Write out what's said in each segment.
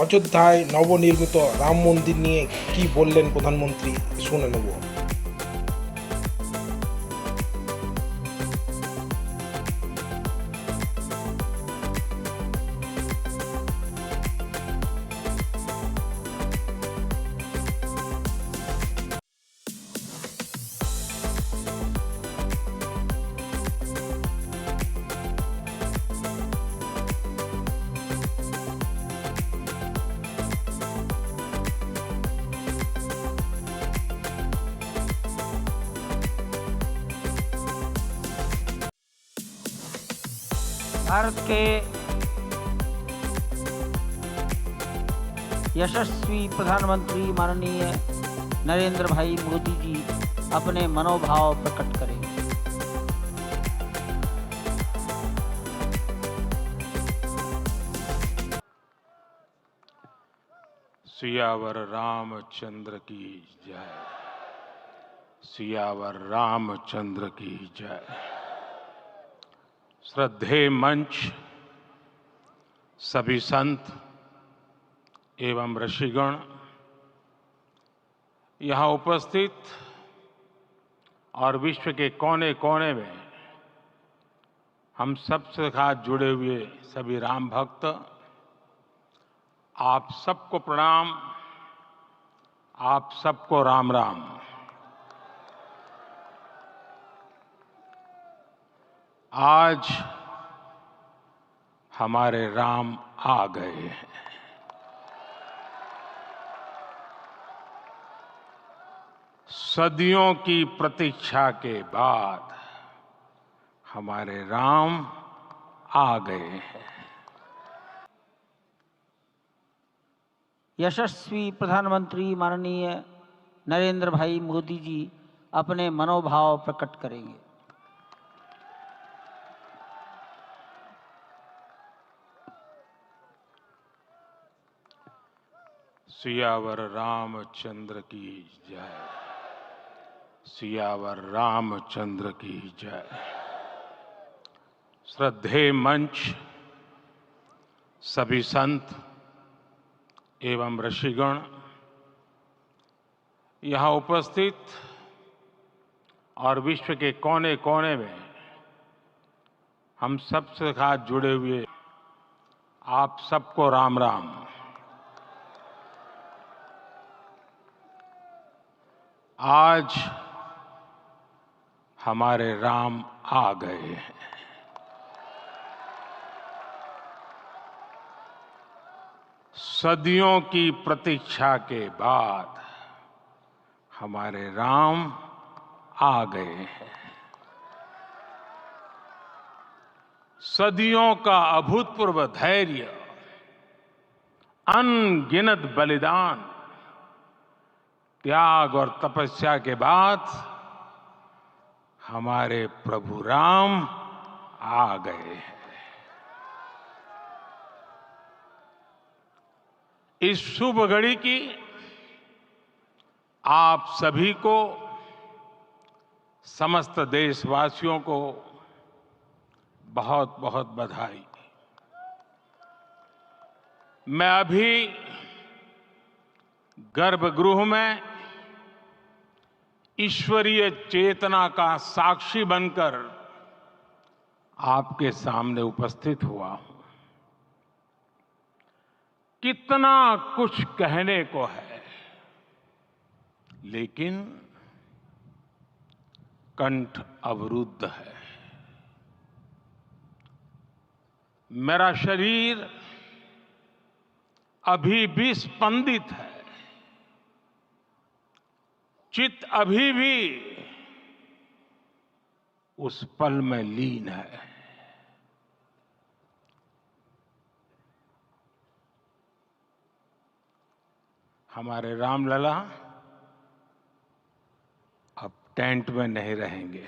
অযোধ্যায় নবনির্মিত রাম মন্দির নিয়ে কি বললেন প্রধানমন্ত্রী, শুনে নেব। भारत के यशस्वी प्रधानमंत्री माननीय नरेंद्र भाई मोदी जी अपने मनोभाव प्रकट करेंगे। सियावर रामचंद्र की जय। सियावर रामचंद्र की जय। श्रद्धेय मंच, सभी संत एवं ऋषिगण, यहाँ उपस्थित और विश्व के कोने कोने में हम सबसे साथ जुड़े हुए सभी राम भक्त, आप सबको प्रणाम, आप सबको राम राम। आज हमारे राम आ गए हैं। सदियों की प्रतीक्षा के बाद हमारे राम आ गए हैं। यशस्वी प्रधानमंत्री माननीय नरेंद्र भाई मोदी जी अपने मनोभाव प्रकट करेंगे। सियावर रामचंद्र की जय। सियावर रामचंद्र की जय। श्रद्धेय मंच, सभी संत एवं ऋषिगण, यहाँ उपस्थित और विश्व के कोने कोने में हम सबसे साथ जुड़े हुए आप सबको राम राम। आज हमारे राम आ गए हैं। सदियों की प्रतीक्षा के बाद हमारे राम आ गए हैं। सदियों का अभूतपूर्व धैर्य, अनगिनत बलिदान, त्याग और तपस्या के बाद हमारे प्रभु राम आ गए हैं। इस शुभ घड़ी की आप सभी को, समस्त देशवासियों को बहुत बहुत बधाई। मैं अभी गर्भगृह में ईश्वरीय चेतना का साक्षी बनकर आपके सामने उपस्थित हुआ हूं। कितना कुछ कहने को है, लेकिन कंठ अवरुद्ध है। मेरा शरीर अभी भी स्पंदित है, चित्त अभी भी उस पल में लीन है। हमारे रामलला अब टेंट में नहीं रहेंगे।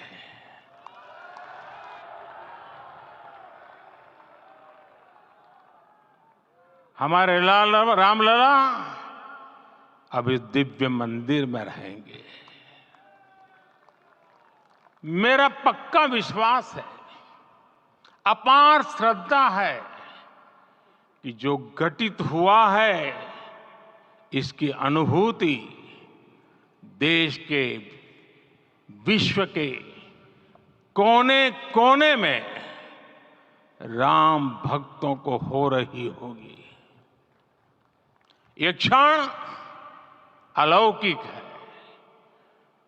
हमारे रामलला अब इस दिव्य मंदिर में रहेंगे। मेरा पक्का विश्वास है, अपार श्रद्धा है कि जो घटित हुआ है इसकी अनुभूति देश के, विश्व के कोने कोने में राम भक्तों को हो रही होगी। ये क्षण अलौकिक है,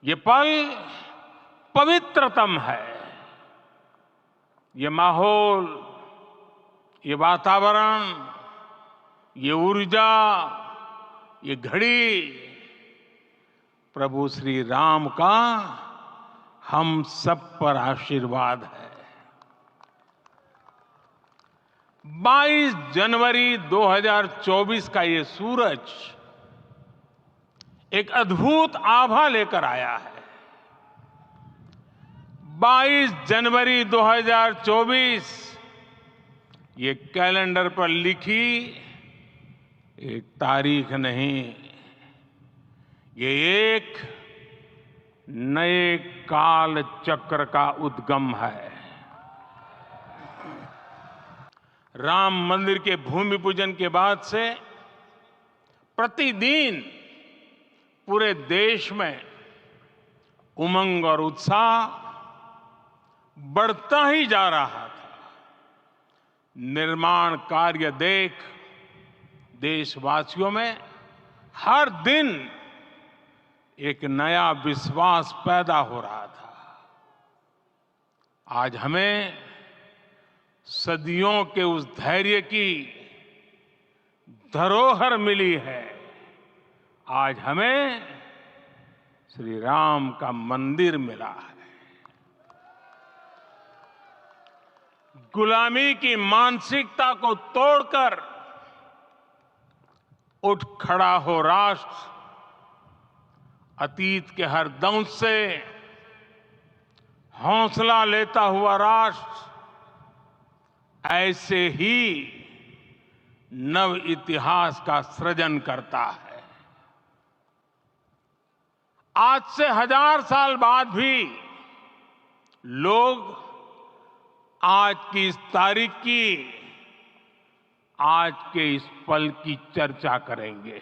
ये पल पवित्रतम है। ये माहौल, ये वातावरण, ये ऊर्जा, ये घड़ी प्रभु श्री राम का हम सब पर आशीर्वाद है। 22 जनवरी 2024 का ये सूरज एक अद्भुत आभा लेकर आया है। 22 जनवरी 2024 ये कैलेंडर पर लिखी एक तारीख नहीं, ये एक नए काल चक्र का उद्गम है। राम मंदिर के भूमि पूजन के बाद से प्रतिदिन पूरे देश में उमंग और उत्साह बढ़ता ही जा रहा था। निर्माण कार्य देख देशवासियों में हर दिन एक नया विश्वास पैदा हो रहा था। आज हमें सदियों के उस धैर्य की धरोहर मिली है। आज हमें श्री राम का मंदिर मिला है। गुलामी की मानसिकता को तोड़कर उठ खड़ा हो राष्ट्र, अतीत के हर दंश से हौसला लेता हुआ राष्ट्र ऐसे ही नव इतिहास का सृजन करता है। आज से 1000 साल बाद भी लोग आज की इस तारीख की, आज के इस पल की चर्चा करेंगे।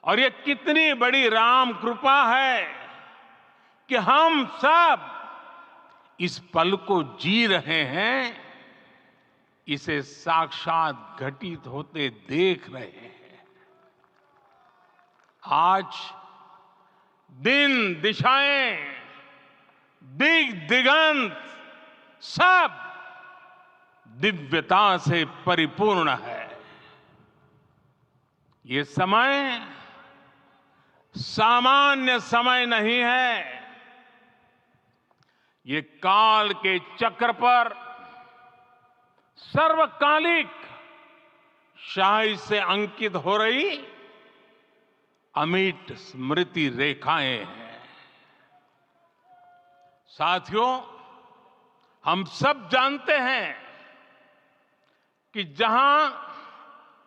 और ये कितनी बड़ी राम कृपा है कि हम सब इस पल को जी रहे हैं, इसे साक्षात घटित होते देख रहे हैं। आज दिन, दिशाएं, दिग दिगंत सब दिव्यता से परिपूर्ण है। ये समय सामान्य समय नहीं है। ये काल के चक्र पर सर्वकालिक शाही से अंकित हो रही अमिट स्मृति रेखाएं हैं। साथियों, हम सब जानते हैं कि जहां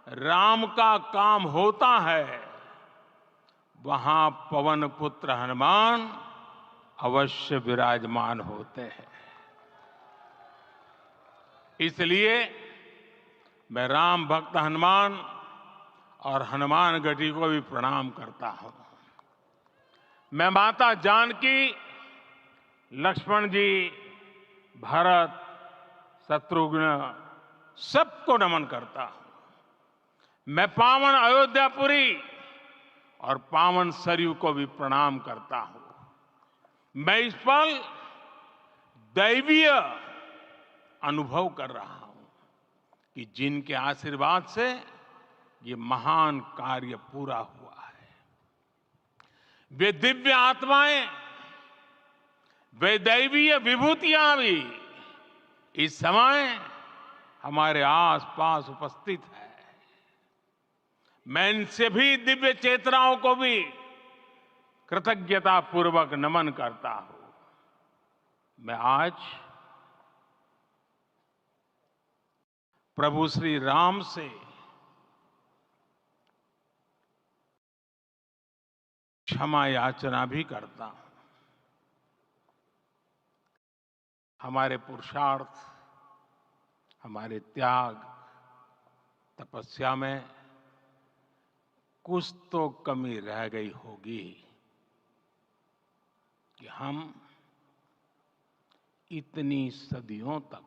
राम का काम होता है वहां पवन पुत्र हनुमान अवश्य विराजमान होते हैं। इसलिए मैं राम भक्त हनुमान और हनुमान गढ़ी को भी प्रणाम करता हूं। मैं माता जानकी, लक्ष्मण जी, भरत, शत्रुघ्न सबको नमन करता हूं। मैं पावन अयोध्यापुरी और पावन सरयू को भी प्रणाम करता हूं। मैं इस पल दैवीय अनुभव कर रहा हूं कि जिनके आशीर्वाद से ये महान कार्य पूरा हुआ है। वे दिव्य आत्माएं, वे दैवीय विभूतियां भी इस समय हमारे आसपास उपस्थित है। मैं इन सभी दिव्य चेतनाओं को भी कृतज्ञता पूर्वक नमन करता हूं। मैं आज प्रभु श्री राम से क्षमा याचना भी करता हूं। हमारे पुरुषार्थ, हमारे त्याग तपस्या में कुछ तो कमी रह गई होगी कि हम इतनी सदियों तक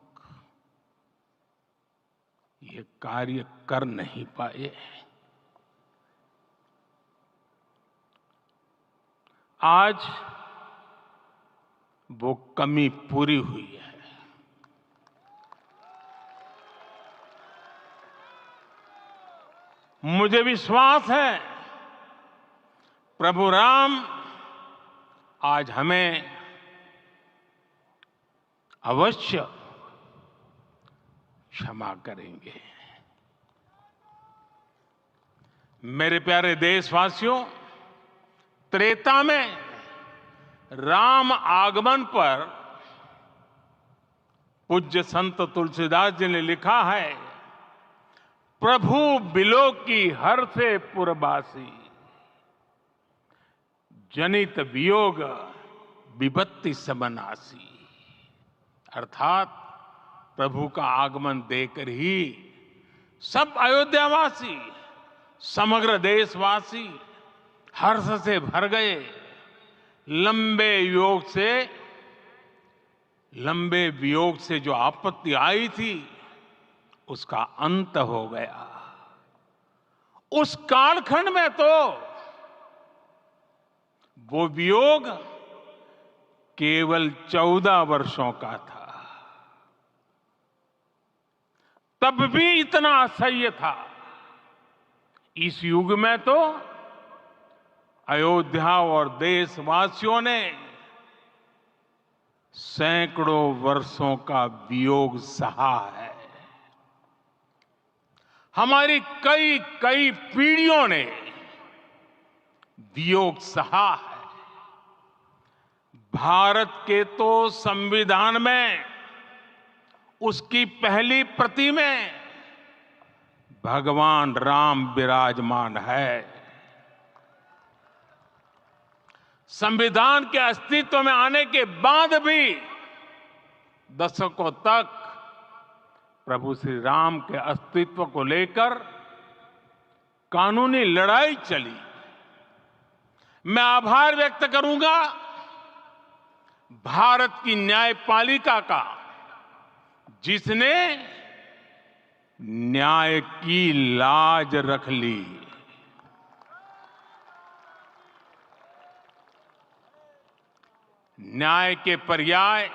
ये कार्य कर नहीं पाए। आज वो कमी पूरी हुई है। मुझे विश्वास है प्रभु राम आज हमें अवश्य क्षमा करेंगे। मेरे प्यारे देशवासियों, त्रेता में राम आगमन पर पूज्य संत तुलसीदास जी ने लिखा है, प्रभु बिलो की हर से पुरबासी, जनित वियोग विपत्ति सबनासी। अर्थात प्रभु का आगमन देकर ही सब अयोध्यावासी, समग्र देशवासी हर्ष से भर गए। लंबे वियोग से जो आपत्ति आई थी उसका अंत हो गया। उस कालखंड में तो वो वियोग केवल 14 वर्षों का था, तब भी इतना असह्य था। इस युग में तो अयोध्या और देशवासियों ने सैकड़ों वर्षों का वियोग सहा है। हमारी कई कई पीढ़ियों ने वियोग सहा है। भारत के तो संविधान में उसकी पहली प्रति में भगवान राम विराजमान है। संविधान के अस्तित्व में आने के बाद भी दशकों तक प्रभु श्री राम के अस्तित्व को लेकर कानूनी लड़ाई चली। मैं आभार व्यक्त करूंगा भारत की न्यायपालिका का, जिसने न्याय की लाज रख ली। न्याय के पर्याय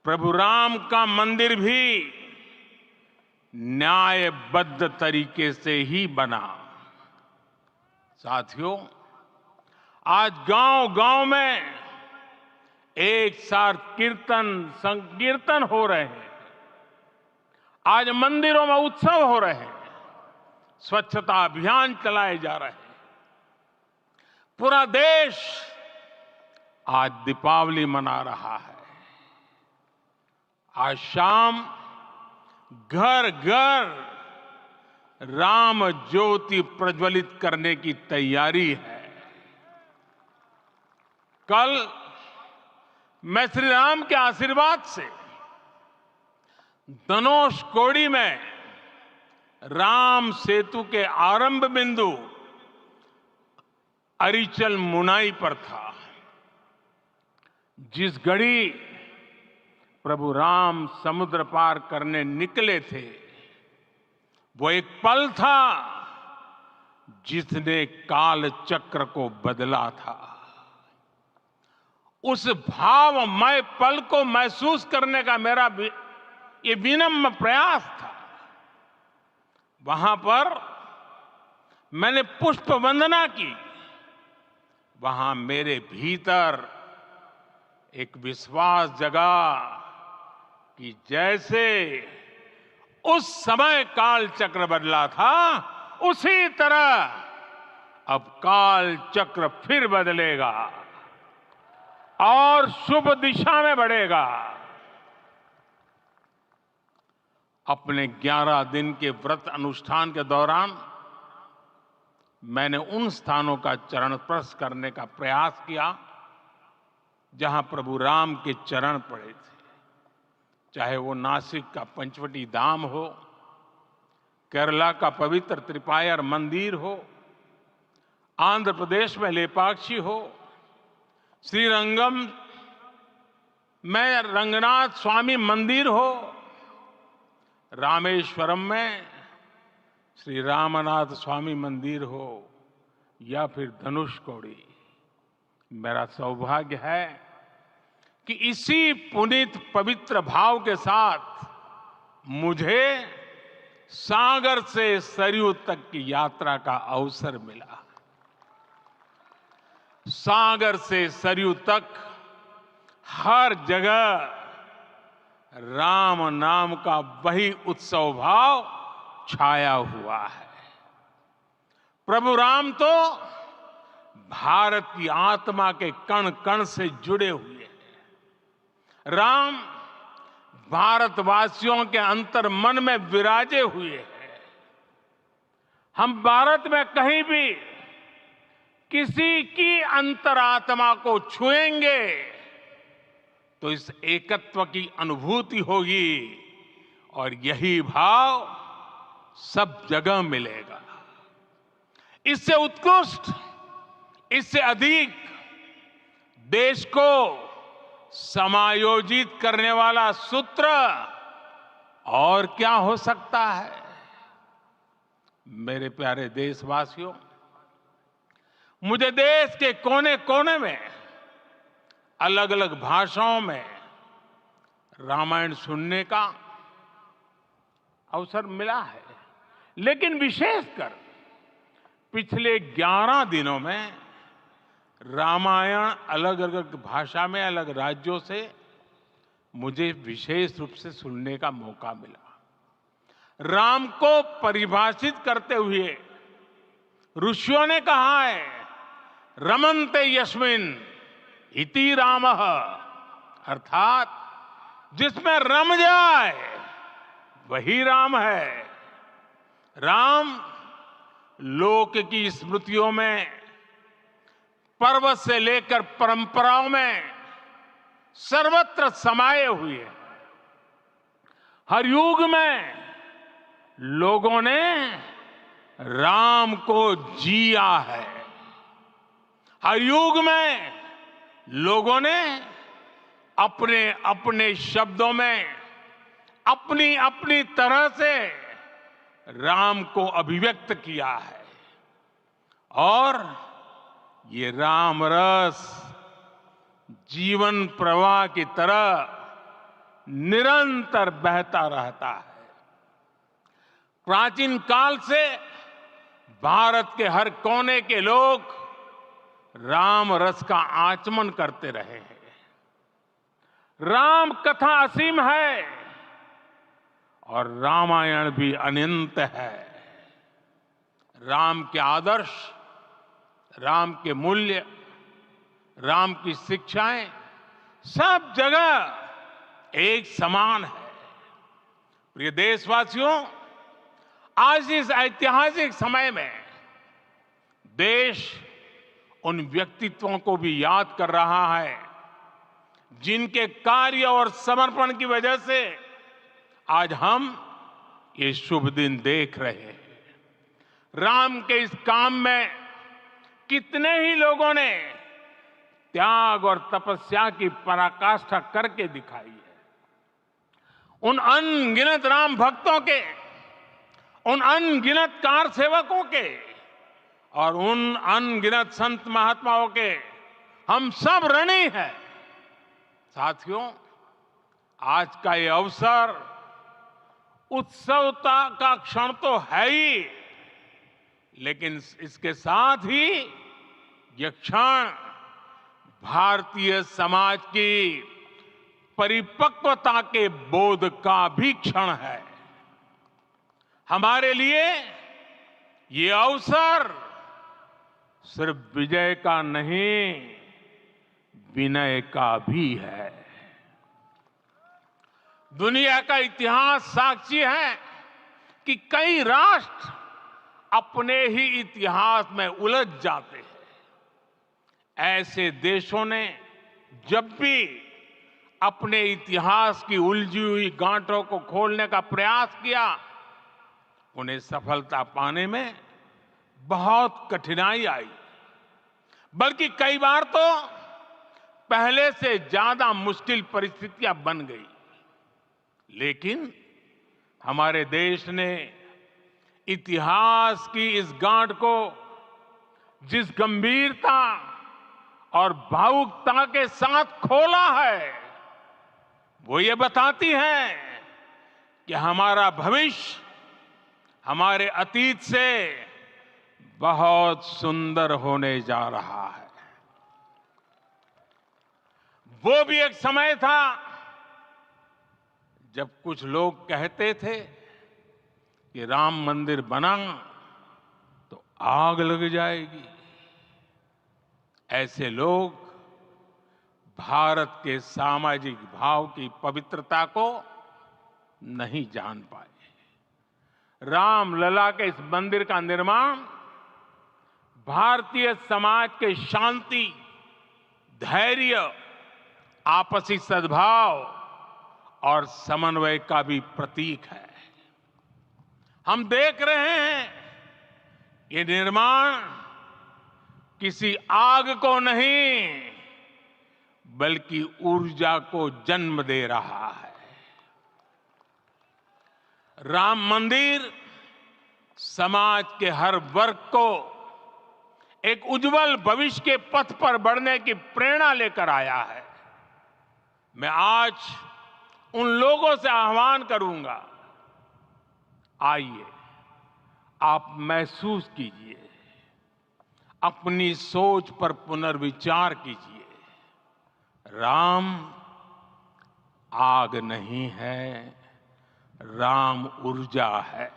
प्रभु राम का मंदिर भी न्यायबद्ध तरीके से ही बना। साथियों, आज गांव-गांव में एक साथ कीर्तन संकीर्तन हो रहे हैं। आज मंदिरों में उत्सव हो रहे हैं, स्वच्छता अभियान चलाए जा रहे हैं। पूरा देश आज दीपावली मना रहा है। आज शाम घर घर राम ज्योति प्रज्वलित करने की तैयारी है। कल मैं श्री राम के आशीर्वाद से धनुषकोडी में राम सेतु के आरंभ बिंदु अरिचल मुनाई पर था। जिस घड़ी प्रभु राम समुद्र पार करने निकले थे, वो एक पल था जिसने काल चक्र को बदला था। उस भावमय पल को महसूस करने का मेरा ये विनम्र प्रयास था। वहां पर मैंने पुष्प वंदना की। वहां मेरे भीतर एक विश्वास जगा कि जैसे उस समय काल चक्र बदला था, उसी तरह अब काल चक्र फिर बदलेगा और शुभ दिशा में बढ़ेगा। अपने 11 दिन के व्रत अनुष्ठान के दौरान मैंने उन स्थानों का चरण स्पर्श करने का प्रयास किया जहां प्रभु राम के चरण पड़े थे। चाहे वो नासिक का पंचवटी धाम हो, केरला का पवित्र त्रिपायर मंदिर हो, आंध्र प्रदेश में लेपाक्षी हो, श्रीरंगम में रंगनाथ स्वामी मंदिर हो, रामेश्वरम में श्री रामनाथ स्वामी मंदिर हो, या फिर धनुषकोडी। मेरा सौभाग्य है कि इसी पुनीत पवित्र भाव के साथ मुझे सागर से सरयू तक की यात्रा का अवसर मिला। सागर से सरयू तक हर जगह राम नाम का वही उत्सव भाव छाया हुआ है। प्रभु राम तो भारत की आत्मा के कण कण से जुड़े हुए हैं। राम भारतवासियों के अंतर मन में विराजे हुए हैं। हम भारत में कहीं भी किसी की अंतरात्मा को छुएंगे तो इस एकत्व की अनुभूति होगी, और यही भाव सब जगह मिलेगा। इससे उत्कृष्ट, इससे अधिक देश को समायोजित करने वाला सूत्र और क्या हो सकता है। मेरे प्यारे देशवासियों, मुझे देश के कोने कोने में अलग अलग भाषाओं में रामायण सुनने का अवसर मिला है, लेकिन विशेषकर पिछले 11 दिनों में रामायण अलग अलग भाषा में अलग राज्यों से मुझे विशेष रूप से सुनने का मौका मिला। राम को परिभाषित करते हुए ऋषियों ने कहा है, रमन्ते यस्मिन् इति रामः, अर्थात जिसमें रम जाए वही राम है। राम लोक की स्मृतियों में, पर्व से लेकर परंपराओं में सर्वत्र समाये हुए हैं। हर युग में लोगों ने राम को जिया है। हर युग में लोगों ने अपने अपने शब्दों में अपनी अपनी तरह से राम को अभिव्यक्त किया है, और ये राम रस जीवन प्रवाह की तरह निरंतर बहता रहता है। प्राचीन काल से भारत के हर कोने के लोग राम रस का आचमन करते रहे हैं। राम कथा असीम है और रामायण भी अनंत है। राम के आदर्श, राम के मूल्य, राम की शिक्षाएं सब जगह एक समान है। प्रिय देशवासियों, आज इस ऐतिहासिक समय में देश उन व्यक्तित्वों को भी याद कर रहा है जिनके कार्य और समर्पण की वजह से आज हम ये शुभ दिन देख रहे हैं। राम के इस काम में कितने ही लोगों ने त्याग और तपस्या की पराकाष्ठा करके दिखाई है। उन अनगिनत राम भक्तों के, उन अनगिनत कार सेवकों के और उन अनगिनत संत महात्माओं के हम सब ऋणी हैं। साथियों, आज का ये अवसर उत्सवता का क्षण तो है ही, लेकिन इसके साथ ही यह क्षण भारतीय समाज की परिपक्वता के बोध का भी क्षण है। हमारे लिए ये अवसर सिर्फ विजय का नहीं, विनय का भी है। दुनिया का इतिहास साक्षी है कि कई राष्ट्र अपने ही इतिहास में उलझ जाते हैं। ऐसे देशों ने जब भी अपने इतिहास की उलझी हुई गांठों को खोलने का प्रयास किया, उन्हें सफलता पाने में बहुत कठिनाई आई, बल्कि कई बार तो पहले से ज्यादा मुश्किल परिस्थितियां बन गई। लेकिन हमारे देश ने इतिहास की इस गांठ को जिस गंभीरता और भावुकता के साथ खोला है, वो ये बताती है कि हमारा भविष्य हमारे अतीत से बहुत सुंदर होने जा रहा है। वो भी एक समय था जब कुछ लोग कहते थे कि राम मंदिर बना तो आग लग जाएगी। ऐसे लोग भारत के सामाजिक भाव की पवित्रता को नहीं जान पाए। रामलला के इस मंदिर का निर्माण भारतीय समाज के शांति, धैर्य, आपसी सद्भाव और समन्वय का भी प्रतीक है। हम देख रहे हैं ये निर्माण किसी आग को नहीं बल्कि ऊर्जा को जन्म दे रहा है। राम मंदिर समाज के हर वर्ग को एक उज्जवल भविष्य के पथ पर बढ़ने की प्रेरणा लेकर आया है। मैं आज उन लोगों से आह्वान करूंगा, आइए आप महसूस कीजिए, अपनी सोच पर पुनर्विचार कीजिए। राम आग नहीं है, राम ऊर्जा है।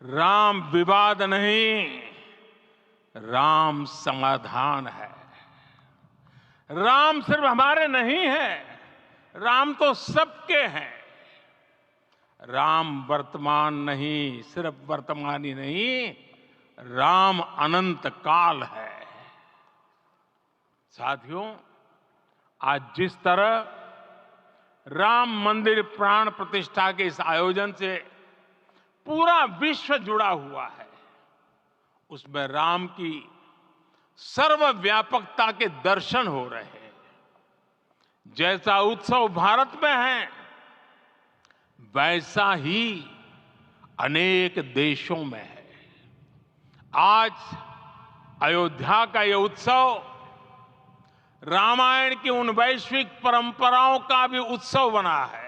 राम विवाद नहीं, राम समाधान है। राम सिर्फ हमारे नहीं है, राम तो सबके हैं। राम वर्तमान नहीं, सिर्फ वर्तमानी नहीं, राम अनंत काल है। साथियों, आज जिस तरह राम मंदिर प्राण प्रतिष्ठा के इस आयोजन से पूरा विश्व जुड़ा हुआ है, उसमें राम की सर्वव्यापकता के दर्शन हो रहे हैं। जैसा उत्सव भारत में है, वैसा ही अनेक देशों में है। आज अयोध्या का यह उत्सव रामायण की उन वैश्विक परंपराओं का भी उत्सव बना है।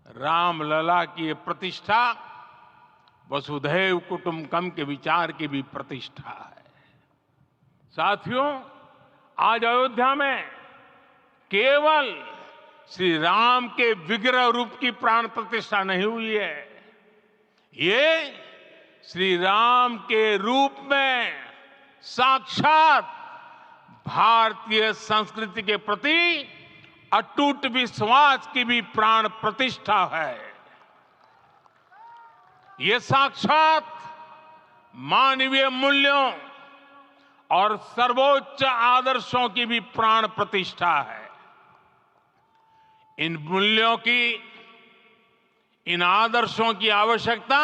रामलला की ये प्रतिष्ठा वसुधैव कुटुंबकम के विचार की भी प्रतिष्ठा है। साथियों, आज अयोध्या में केवल श्री राम के विग्रह रूप की प्राण प्रतिष्ठा नहीं हुई है, ये श्री राम के रूप में साक्षात भारतीय संस्कृति के प्रति अटूट विश्वास की भी प्राण प्रतिष्ठा है। ये साक्षात मानवीय मूल्यों और सर्वोच्च आदर्शों की भी प्राण प्रतिष्ठा है। इन मूल्यों की, इन आदर्शों की आवश्यकता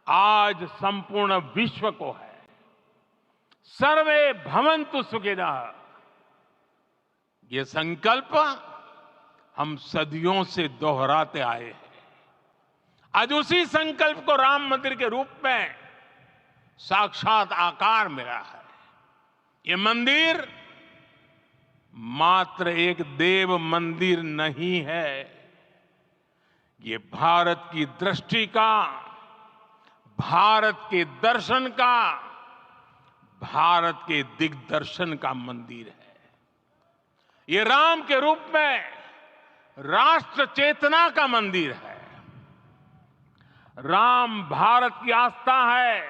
आज संपूर्ण विश्व को है। सर्वे भवन्तु सुखिनः, ये संकल्प हम सदियों से दोहराते आए हैं। आज उसी संकल्प को राम मंदिर के रूप में साक्षात आकार मिला है। ये मंदिर मात्र एक देव मंदिर नहीं है, ये भारत की दृष्टि का, भारत के दर्शन का, भारत के दिग्दर्शन का मंदिर है। ये राम के रूप में राष्ट्र चेतना का मंदिर है। राम भारत की आस्था है,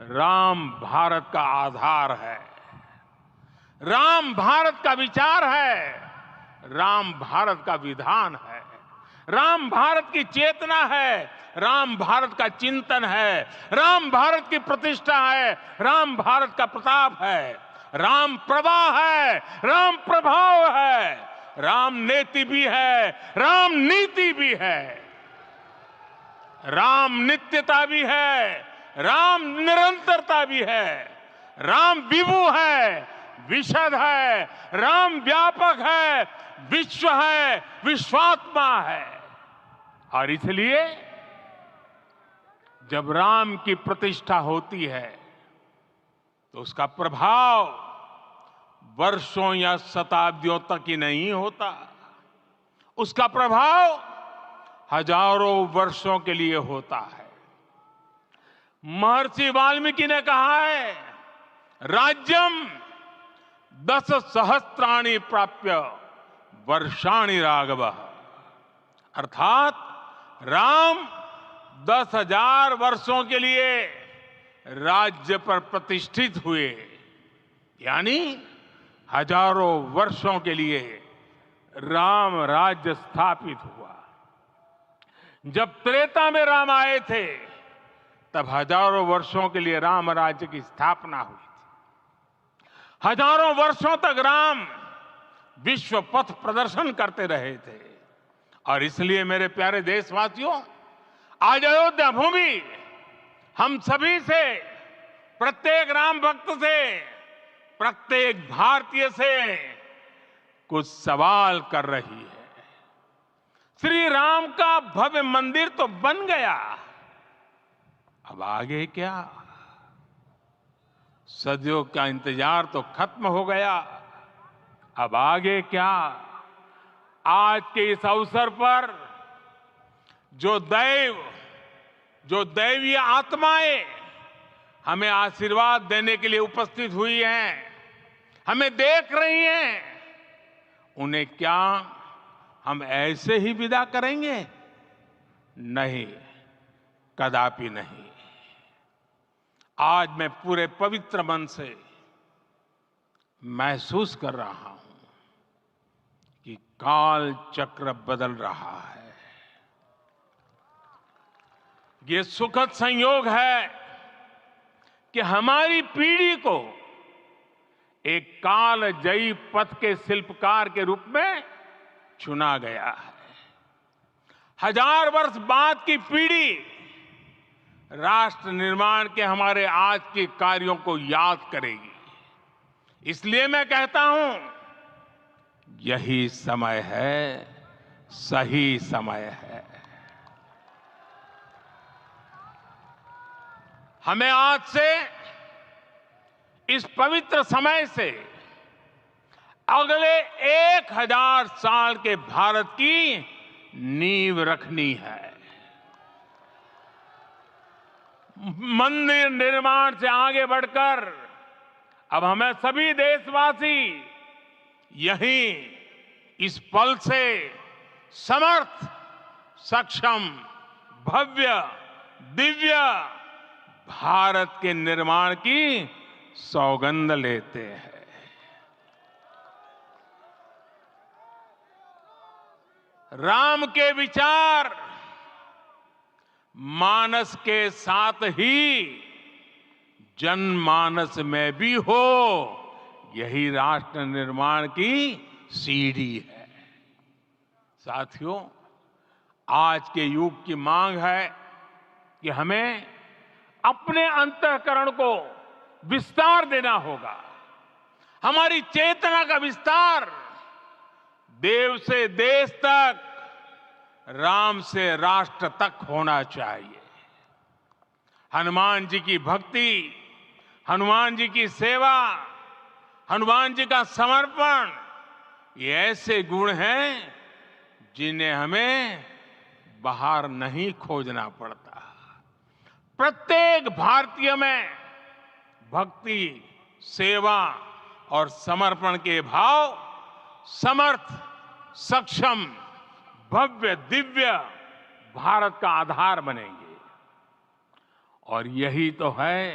राम भारत का आधार है, राम भारत का विचार है, राम भारत का विधान है, राम भारत की चेतना है, राम भारत का चिंतन है, राम भारत की प्रतिष्ठा है, राम भारत का प्रताप है, राम प्रवाह है, राम प्रभाव है, राम नेति भी है, राम नीति भी है, राम नित्यता भी है, राम निरंतरता भी है, राम विभु है, विशद है, राम व्यापक है, विश्व है, विश्वात्मा है। और इसलिए जब राम की प्रतिष्ठा होती है तो उसका प्रभाव वर्षों या शताब्दियों तक ही नहीं होता, उसका प्रभाव हजारों वर्षों के लिए होता है। महर्षि वाल्मीकि ने कहा है, राज्यम 10 सहस्त्राणि प्राप्य वर्षाणि राघव, अर्थात राम 10,000 वर्षों के लिए राज्य पर प्रतिष्ठित हुए, यानी हजारों वर्षों के लिए राम राज्य स्थापित हुआ। जब त्रेता में राम आए थे तब हजारों वर्षों के लिए राम राज्य की स्थापना हुई थी। हजारों वर्षों तक राम विश्व पथ प्रदर्शन करते रहे थे। और इसलिए मेरे प्यारे देशवासियों, आज अयोध्या भूमि हम सभी से, प्रत्येक राम भक्त से, प्रत्येक भारतीय से कुछ सवाल कर रही है। श्री राम का भव्य मंदिर तो बन गया, अब आगे क्या? सदियों का इंतजार तो खत्म हो गया, अब आगे क्या? आज के इस अवसर पर जो दैवीय आत्माएं हमें आशीर्वाद देने के लिए उपस्थित हुई हैं, हमें देख रही हैं, उन्हें क्या हम ऐसे ही विदा करेंगे? नहीं, कदापि नहीं। आज मैं पूरे पवित्र मन से महसूस कर रहा हूं कि काल चक्र बदल रहा है। ये सुखद संयोग है कि हमारी पीढ़ी को एक कालजयी पथ के शिल्पकार के रूप में चुना गया है। 1000 वर्ष बाद की पीढ़ी राष्ट्र निर्माण के हमारे आज के कार्यों को याद करेगी। इसलिए मैं कहता हूं, यही समय है, सही समय है। हमें आज से, इस पवित्र समय से अगले 1000 साल के भारत की नींव रखनी है। मंदिर निर्माण से आगे बढ़कर अब हमें सभी देशवासी यहीं इस पल से समर्थ, सक्षम, भव्य, दिव्य भारत के निर्माण की सौगंध लेते हैं। राम के विचार मानस के साथ ही जनमानस में भी हो, यही राष्ट्र निर्माण की सीढ़ी है। साथियों, आज के युग की मांग है कि हमें अपने अंतःकरण को विस्तार देना होगा। हमारी चेतना का विस्तार देव से देश तक, राम से राष्ट्र तक होना चाहिए। हनुमान जी की भक्ति, हनुमान जी की सेवा, हनुमान जी का समर्पण, ये ऐसे गुण हैं जिन्हें हमें बाहर नहीं खोजना पड़ता। प्रत्येक भारतीय में भक्ति, सेवा और समर्पण के भाव समर्थ, सक्षम, भव्य, दिव्य भारत का आधार बनेंगे। और यही तो है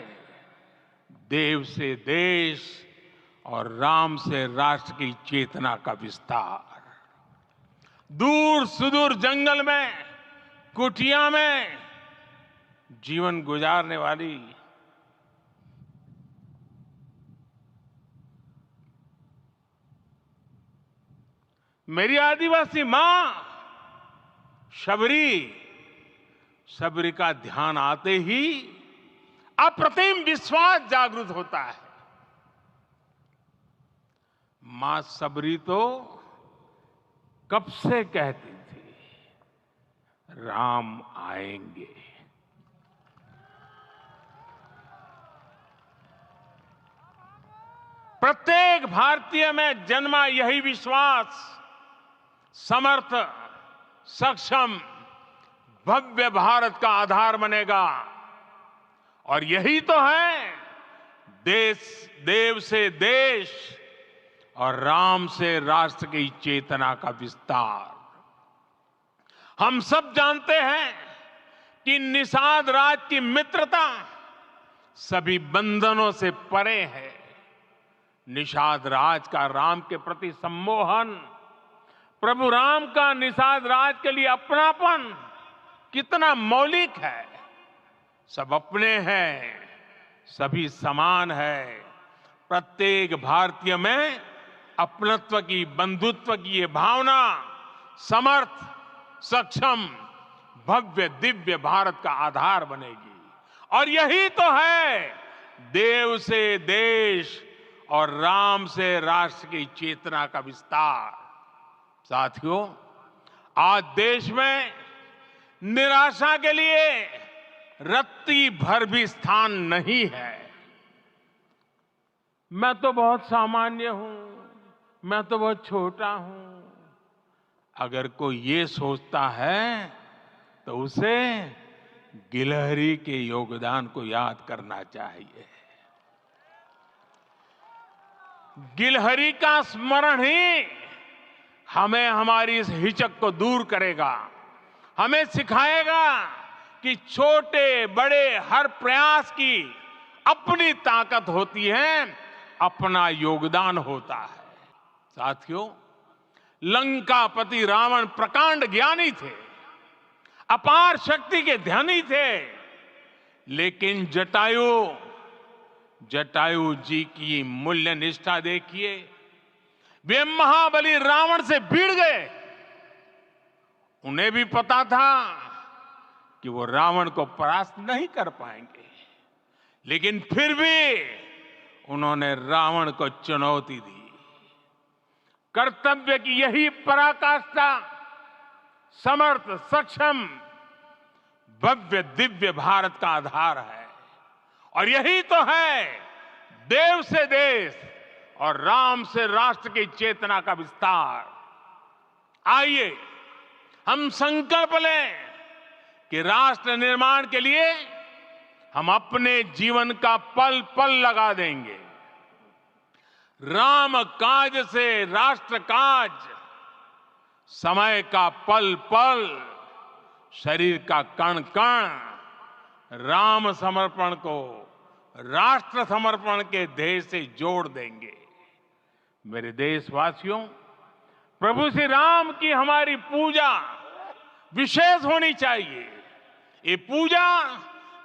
देव से देश और राम से राष्ट्र की चेतना का विस्तार। दूर सुदूर जंगल में, कुटिया में जीवन गुजारने वाली मेरी आदिवासी मां शबरी का ध्यान आते ही अप्रतिम विश्वास जागृत होता है। मां शबरी तो कब से कहती थी, राम आएंगे। प्रत्येक भारतीय में जन्मा यही विश्वास समर्थ, सक्षम, भव्य भारत का आधार बनेगा। और यही तो है देव से देश और राम से राष्ट्र की चेतना का विस्तार। हम सब जानते हैं कि निषाद राज की मित्रता सभी बंधनों से परे है। निषाद राज का राम के प्रति सम्मोहन, प्रभु राम का निषाद राज के लिए अपनापन कितना मौलिक है। सब अपने हैं, सभी समान है। प्रत्येक भारतीय में अपनत्व की, बंधुत्व की ये भावना समर्थ, सक्षम, भव्य, दिव्य भारत का आधार बनेगी। और यही तो है देव से देश और राम से राष्ट्र की चेतना का विस्तार। साथियों, आज देश में निराशा के लिए रत्ती भर भी स्थान नहीं है। मैं तो बहुत सामान्य हूं, मैं तो बहुत छोटा हूं। अगर कोई ये सोचता है तो उसे गिलहरी के योगदान को याद करना चाहिए। गिलहरी का स्मरण ही हमें हमारी इस हिचक को दूर करेगा, हमें सिखाएगा कि छोटे बड़े हर प्रयास की अपनी ताकत होती है, अपना योगदान होता है। साथियों, लंकापति रावण प्रकांड ज्ञानी थे, अपार शक्ति के धनी थे, लेकिन जटायु जी की मूल्य निष्ठा देखिए। वे महाबली रावण से भिड़ गए। उन्हें भी पता था कि वो रावण को परास्त नहीं कर पाएंगे, लेकिन फिर भी उन्होंने रावण को चुनौती दी। कर्तव्य की यही पराकाष्ठा समर्थ, सक्षम, भव्य, दिव्य भारत का आधार है। और यही तो है देव से देश और राम से राष्ट्र की चेतना का विस्तार। आइए हम संकल्प लें कि राष्ट्र निर्माण के लिए हम अपने जीवन का पल पल लगा देंगे। राम काज से राष्ट्र काज, समय का पल पल, शरीर का कण कण राम समर्पण को राष्ट्र समर्पण के ध्येय से जोड़ देंगे। मेरे देशवासियों, प्रभु श्री राम की हमारी पूजा विशेष होनी चाहिए। ये पूजा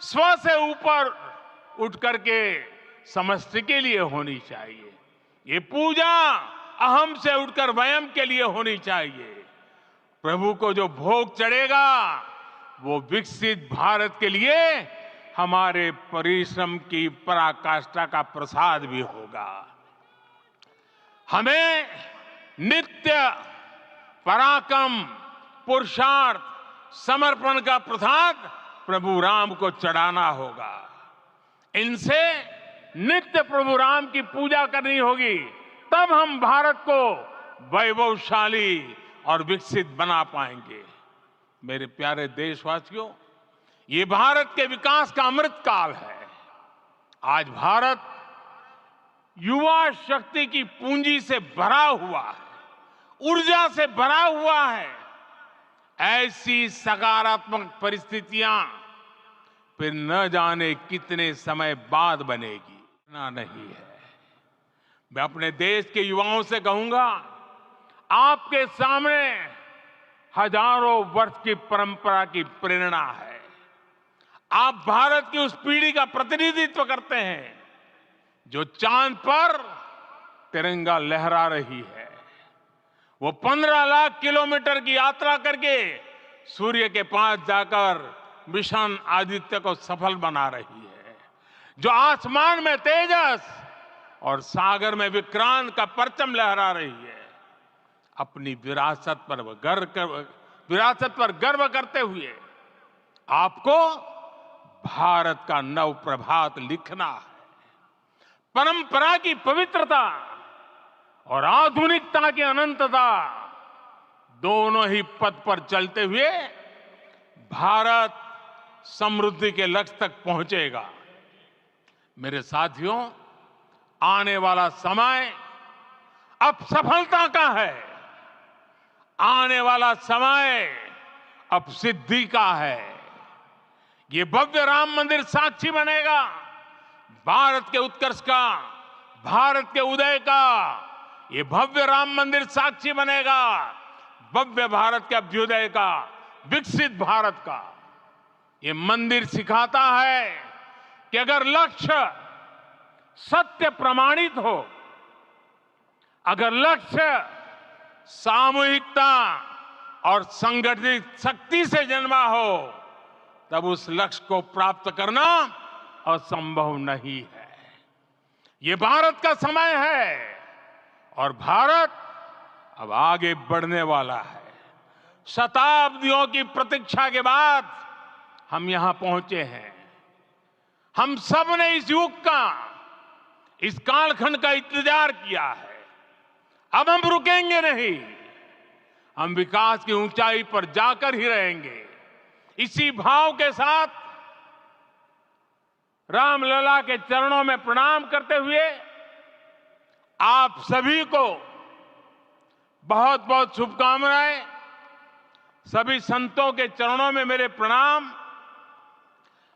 स्व से ऊपर उठ करके समष्टि के लिए होनी चाहिए। ये पूजा अहम से उठकर वयम के लिए होनी चाहिए। प्रभु को जो भोग चढ़ेगा वो विकसित भारत के लिए हमारे परिश्रम की पराकाष्ठा का प्रसाद भी होगा। हमें नित्य पराक्रम, पुरुषार्थ, समर्पण का प्रसाद प्रभु राम को चढ़ाना होगा। इनसे नित्य प्रभु राम की पूजा करनी होगी, तब हम भारत को वैभवशाली और विकसित बना पाएंगे। मेरे प्यारे देशवासियों, ये भारत के विकास का अमृत काल है। आज भारत युवा शक्ति की पूंजी से भरा हुआ है, ऊर्जा से भरा हुआ है। ऐसी सकारात्मक परिस्थितियां फिर न जाने कितने समय बाद बनेगी, ना नहीं है। मैं अपने देश के युवाओं से कहूंगा, आपके सामने हजारों वर्ष की परंपरा की प्रेरणा है। आप भारत की उस पीढ़ी का प्रतिनिधित्व करते हैं जो चांद पर तिरंगा लहरा रही है। वो 15 लाख किलोमीटर की यात्रा करके सूर्य के पास जाकर मिशन आदित्य को सफल बना रही है। जो आसमान में तेजस और सागर में विक्रांत का परचम लहरा रही है। अपनी विरासत पर गर्व करते हुए आपको भारत का नव प्रभात लिखना है। परंपरा की पवित्रता और आधुनिकता की अनंतता दोनों ही पथ पर चलते हुए भारत समृद्धि के लक्ष्य तक पहुंचेगा। मेरे साथियों, आने वाला समय अब सफलता का है। आने वाला समय अब सिद्धि का है। ये भव्य राम मंदिर साक्षी बनेगा भारत के उत्कर्ष का, भारत के उदय का। ये भव्य राम मंदिर साक्षी बनेगा भव्य भारत के अभ्युदय का, विकसित भारत का। ये मंदिर सिखाता है कि अगर लक्ष्य सत्य प्रमाणित हो, अगर लक्ष्य सामूहिकता और संगठित शक्ति से जन्मा हो, तब उस लक्ष्य को प्राप्त करना असंभव नहीं है। ये भारत का समय है और भारत अब आगे बढ़ने वाला है। शताब्दियों की प्रतीक्षा के बाद हम यहां पहुंचे हैं। हम सब ने इस युग का, इस कालखंड का इंतजार किया है। अब हम रुकेंगे नहीं। हम विकास की ऊंचाई पर जाकर ही रहेंगे। इसी भाव के साथ रामलला के चरणों में प्रणाम करते हुए आप सभी को बहुत बहुत शुभकामनाएं। सभी संतों के चरणों में मेरे प्रणाम।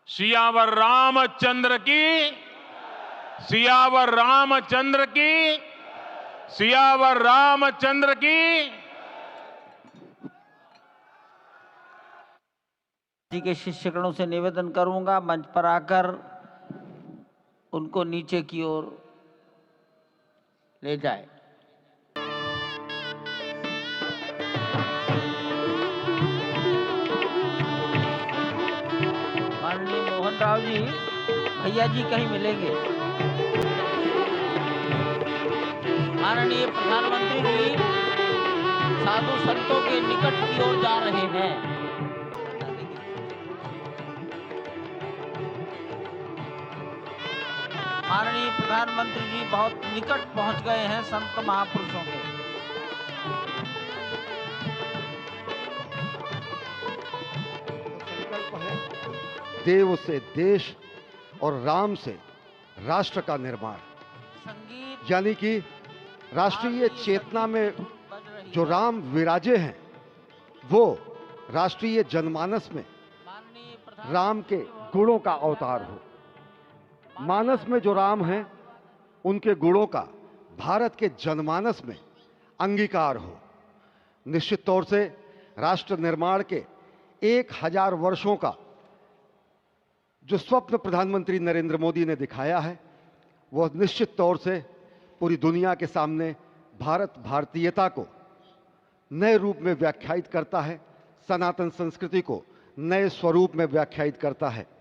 सियावर रामचंद्र की, सियावर रामचंद्र की, सियावर रामचंद्र की। जी के शिष्यगणों से निवेदन करूंगा मंच पर आकर उनको नीचे की ओर ले जाए। माननीय मोहन राव जी, भैया जी कहीं मिलेंगे। माननीय प्रधानमंत्री जी साधु संतों के निकट की ओर जा रहे हैं। माननीय प्रधानमंत्री जी बहुत निकट पहुंच गए हैं संत महापुरुषों के। देव से देश और राम से राष्ट्र का निर्माण, संगीत यानी कि राष्ट्रीय चेतना में जो राम विराजे हैं वो राष्ट्रीय जनमानस में राम के गुणों का अवतार हो। मानस में जो राम हैं उनके गुणों का भारत के जनमानस में अंगीकार हो। निश्चित तौर से राष्ट्र निर्माण के 1000 वर्षों का जो स्वप्न प्रधानमंत्री नरेंद्र मोदी ने दिखाया है, वह निश्चित तौर से पूरी दुनिया के सामने भारत भारतीयता को नए रूप में व्याख्यायित करता है, सनातन संस्कृति को नए स्वरूप में व्याख्यायित करता है।